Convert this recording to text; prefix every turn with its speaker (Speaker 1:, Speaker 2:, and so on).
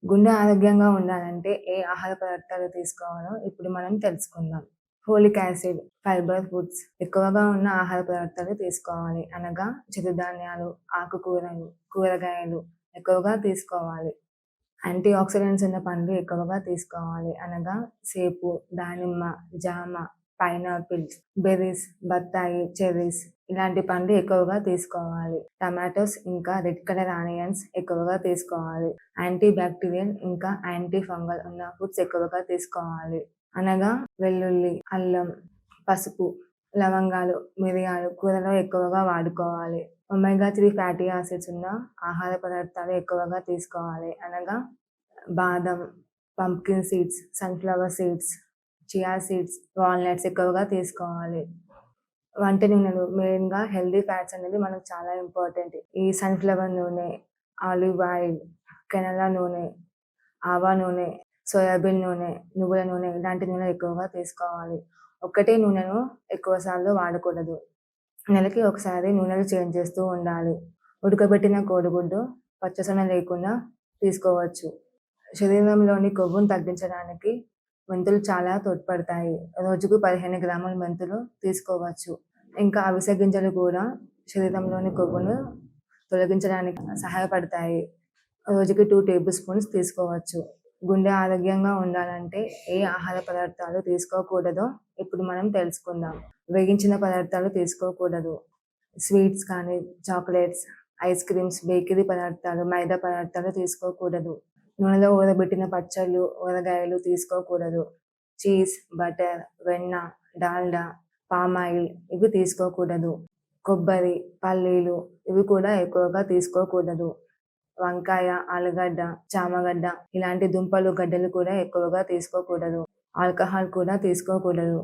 Speaker 1: గుండె ఆరోగ్యంగా ఉండాలంటే ఏ ఆహార పదార్థాలు తీసుకోవాలో ఇప్పుడు మనం తెలుసుకుందాం. ఫోలిక్ యాసిడ్, ఫైబర్ ఫుడ్స్ ఎక్కువగా ఉన్న ఆహార పదార్థాలు తీసుకోవాలి. అనగా చిరుధాన్యాలు, ఆకుకూరలు, కూరగాయలు ఎక్కువగా తీసుకోవాలి. యాంటీ ఆక్సిడెంట్స్ ఉన్న పండ్లు ఎక్కువగా తీసుకోవాలి. అనగా సేపు, దానిమ్మ, జామ, పైనాపిల్స్, బెర్రీస్, బత్తాయి, చెర్రీస్ ఇలాంటి పండ్లు ఎక్కువగా తీసుకోవాలి. టమాటోస్ ఇంకా రెడ్ కలర్ ఆనియన్స్ ఎక్కువగా తీసుకోవాలి. యాంటీ బ్యాక్టీరియల్ ఇంకా యాంటీ ఫంగల్ ఉన్న ఫుడ్స్ ఎక్కువగా తీసుకోవాలి. అనగా వెల్లుల్లి, అల్లం, పసుపు, లవంగాలు, మిరియాలు కూరలో ఎక్కువగా వాడుకోవాలి. ఒమేగా 3 ఫ్యాటీ యాసిడ్స్ ఉన్న ఆహార పదార్థాలు ఎక్కువగా తీసుకోవాలి. అనగా బాదం, pumpkin seeds, sunflower seeds, chia seeds, walnuts ఎక్కువగా తీసుకోవాలి. వంట నూనెలు మెయిన్‌గా హెల్తీ ఫ్యాట్స్ అనేది మనకు చాలా ఇంపార్టెంట్. ఈ సన్‌ఫ్లవర్ నూనె, ఆలివ్ ఆయిల్, కెనలా నూనె, ఆవా నూనె, సోయాబీన్ నూనె, నువ్వుల నూనె ఇలాంటి నూనె ఎక్కువగా తీసుకోవాలి. ఒకటే నూనెను ఎక్కువ సార్లు వాడకూడదు. నెలకి ఒకసారి నూనెలు చేంజ్ చేస్తూ ఉండాలి. ఉడకబెట్టిన కోడిగుడ్డు పచ్చసొన లేకుండా తీసుకోవచ్చు. శరీరంలోని కొవ్వును తగ్గించడానికి మెంతులు చాలా తోడ్పడతాయి. రోజుకు 15 గ్రాముల మెంతులు తీసుకోవచ్చు. ఇంకా అవిసె గింజలు కూడా శరీరంలోని కొవ్వును తొలగించడానికి సహాయపడతాయి. రోజుకి 2 టేబుల్ స్పూన్స్ తీసుకోవచ్చు. గుండె ఆరోగ్యంగా ఉండాలంటే ఏ ఆహార పదార్థాలు తీసుకోకూడదో ఇప్పుడు మనం తెలుసుకుందాం. వేగించిన పదార్థాలు తీసుకోకూడదు. స్వీట్స్ కానీ, చాక్లెట్స్, ఐస్ క్రీమ్స్, బేకరీ పదార్థాలు, మైదా పదార్థాలు తీసుకోకూడదు. నూనెలో ఊరబెట్టిన పచ్చళ్ళు, ఊరగాయలు తీసుకోకూడదు. చీజ్, బటర్, వెన్న, డాల్డా, పామ్ ఆయిల్ ఇవి తీసుకోకూడదు. కొబ్బరి, పల్లీలు ఇవి కూడా ఎక్కువగా తీసుకోకూడదు. వంకాయ, ఆలుగడ్డ, చామగడ్డ ఇలాంటి దుంపలు, గడ్డలు కూడా ఎక్కువగా తీసుకోకూడదు. ఆల్కహాల్ కూడా తీసుకోకూడదు.